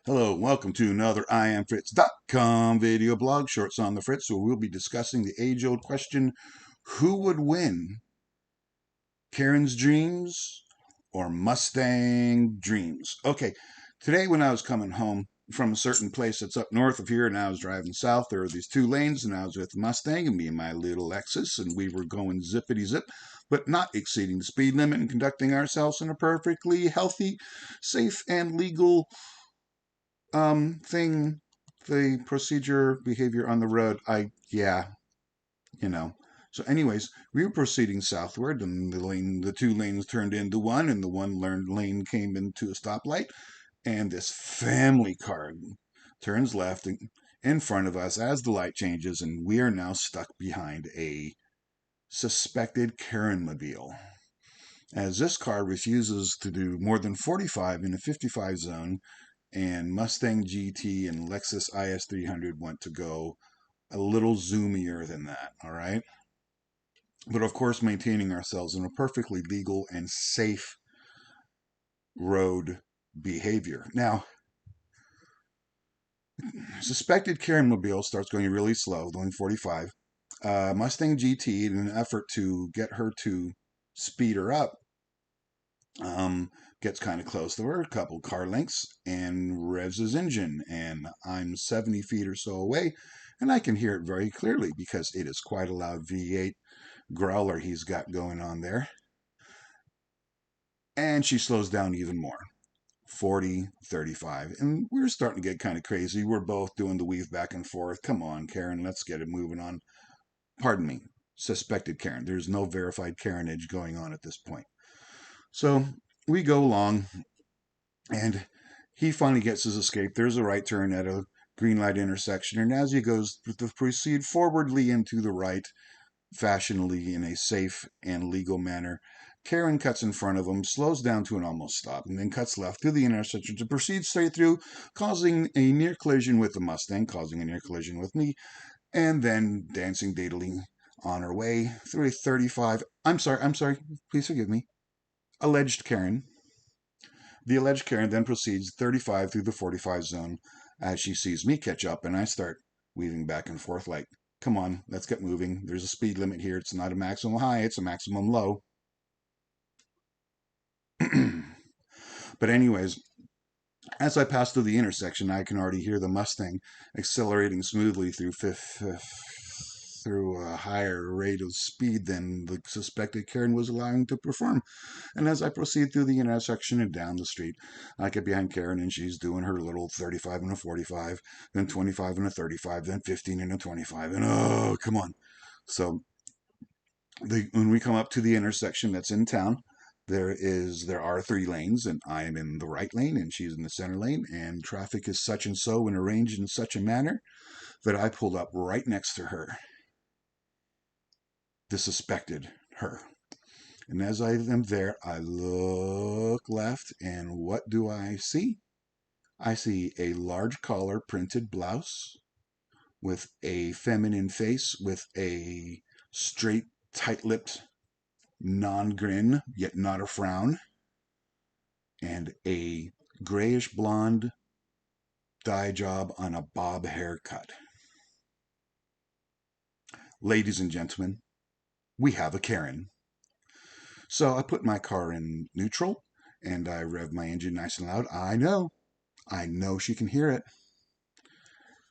Hello, welcome to another IamFritz.com video blog, Shorts on the Fritz, where we'll be discussing the age-old question, who would win, Karen's Dreams or Mustang Dreams? Okay, today when I was coming home from a certain place that's up north of here and I was driving south, there were these two lanes and I was with Mustang and me and my little Lexus and we were going zippity-zip, but not exceeding the speed limit and conducting ourselves in a perfectly healthy, safe, and legal thing, the procedure behavior on the road. You know. So, anyways, we were proceeding southward, and the two lanes turned into one, and the one lane came into a stoplight, and this family car turns left in front of us as the light changes, and we are now stuck behind a suspected Karen-mobile. As this car refuses to do more than 45 in a 55 zone, and Mustang GT and Lexus IS300 want to go a little zoomier than that, all right? But of course, maintaining ourselves in a perfectly legal and safe road behavior. Now, suspected Karen Mobile starts going really slow, going 45. Mustang GT, in an effort to get her to speed her up, gets kind of close to her, a couple car lengths, and revs his engine. And I'm 70 feet or so away, and I can hear it very clearly because it is quite a loud V8 growler he's got going on there. And she slows down even more. 40, 35. And we're starting to get kind of crazy. We're both doing the weave back and forth. Come on, Karen, let's get it moving on. Pardon me, suspected Karen. There's no verified Karenage going on at this point. So we go along, and he finally gets his escape. There's a right turn at a green light intersection, and as he goes to proceed forwardly into the right, fashionably in a safe and legal manner, Karen cuts in front of him, slows down to an almost stop, and then cuts left through the intersection to proceed straight through, causing a near collision with the Mustang, causing a near collision with me, and then dancing daintily on her way through a 35. I'm sorry, please forgive me. Alleged Karen. The alleged Karen then proceeds 35 through the 45 zone as she sees me catch up, and I start weaving back and forth like, come on, let's get moving. There's a speed limit here. It's not a maximum high, it's a maximum low. But anyways, as I pass through the intersection, I can already hear the Mustang accelerating smoothly through a higher rate of speed than the suspected Karen was allowing to perform. And as I proceed through the intersection and down the street, I get behind Karen and she's doing her little 35 and a 45, then 25 and a 35, then 15 and a 25, and oh, come on. So when we come up to the intersection that's in town, there are 3 lanes, and I am in the right lane and she's in the center lane, and traffic is such and so and arranged in such a manner that I pulled up right next to her, the suspected her. And as I am there, I look left, and what do I see? I see a large collar printed blouse with a feminine face with a straight, tight-lipped non-grin, yet not a frown, and a grayish blonde dye job on a bob haircut. Ladies and gentlemen, we have a Karen. So I put my car in neutral, and I rev my engine nice and loud. I know she can hear it.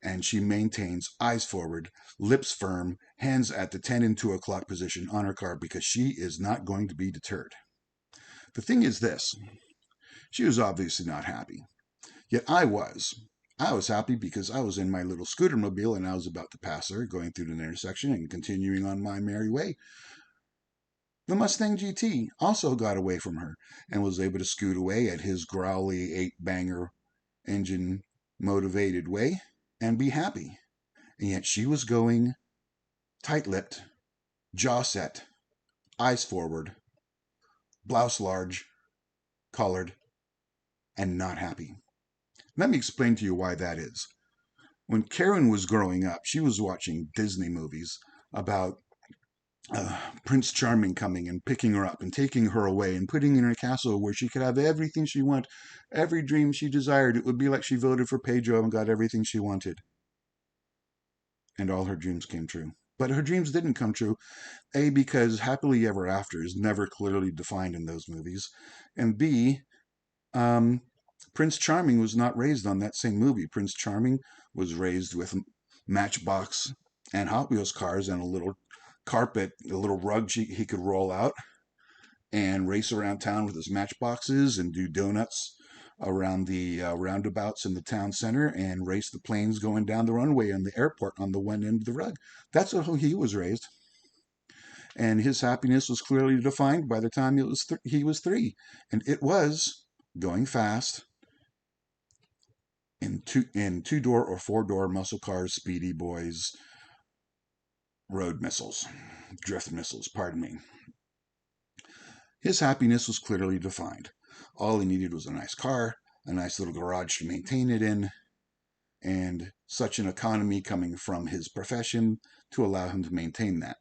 And she maintains eyes forward, lips firm, hands at the 10 and 2 o'clock position on her car because she is not going to be deterred. The thing is this, she was obviously not happy. Yet I was. I was happy because I was in my little scooter mobile and I was about to pass her, going through the intersection and continuing on my merry way. The Mustang GT also got away from her and was able to scoot away at his growly 8-banger engine motivated way and be happy. And yet she was going tight-lipped, jaw set, eyes forward, blouse large, collared, and not happy. Let me explain to you why that is. When Karen was growing up, she was watching Disney movies about Prince Charming coming and picking her up and taking her away and putting her in a castle where she could have everything she wanted, every dream she desired. It would be like she voted for Pedro and got everything she wanted. And all her dreams came true. But her dreams didn't come true. A, because happily ever after is never clearly defined in those movies. And B, um, Prince Charming was not raised on that same movie. Prince Charming was raised with Matchbox and Hot Wheels cars and a little carpet, a little rug he could roll out and race around town with his matchboxes and do donuts around the roundabouts in the town center and race the planes going down the runway and the airport on the one end of the rug. That's how he was raised. And his happiness was clearly defined by the time he was 3. And it was going fast in two-door or four-door muscle cars, speedy boys, road missiles, drift missiles, pardon me. His happiness was clearly defined. All he needed was a nice car, a nice little garage to maintain it in, and such an economy coming from his profession to allow him to maintain that.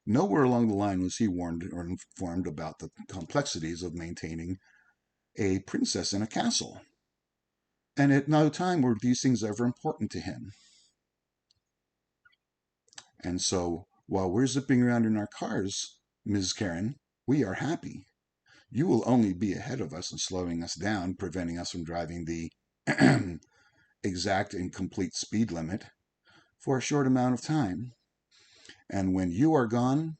Nowhere along the line was he warned or informed about the complexities of maintaining a princess in a castle. And at no time were these things ever important to him. And so, while we're zipping around in our cars, Ms. Karen, we are happy. You will only be ahead of us and slowing us down, preventing us from driving the exact and complete speed limit for a short amount of time. And when you are gone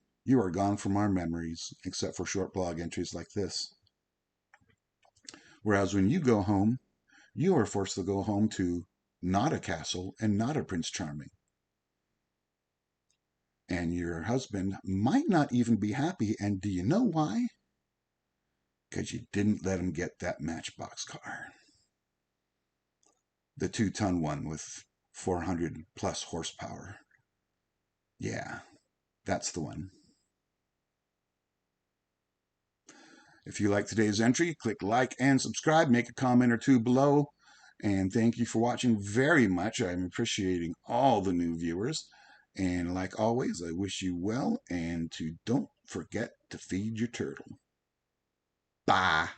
from our memories, except for short blog entries like this. Whereas when you go home, you are forced to go home to not a castle and not a Prince Charming. And your husband might not even be happy. And do you know why? Because you didn't let him get that Matchbox car. The 2-ton one with 400 plus horsepower. Yeah, that's the one. If you like today's entry, click like and subscribe, make a comment or two below. And thank you for watching very much. I'm appreciating all the new viewers. And like always, I wish you well, and don't forget to feed your turtle. Bye.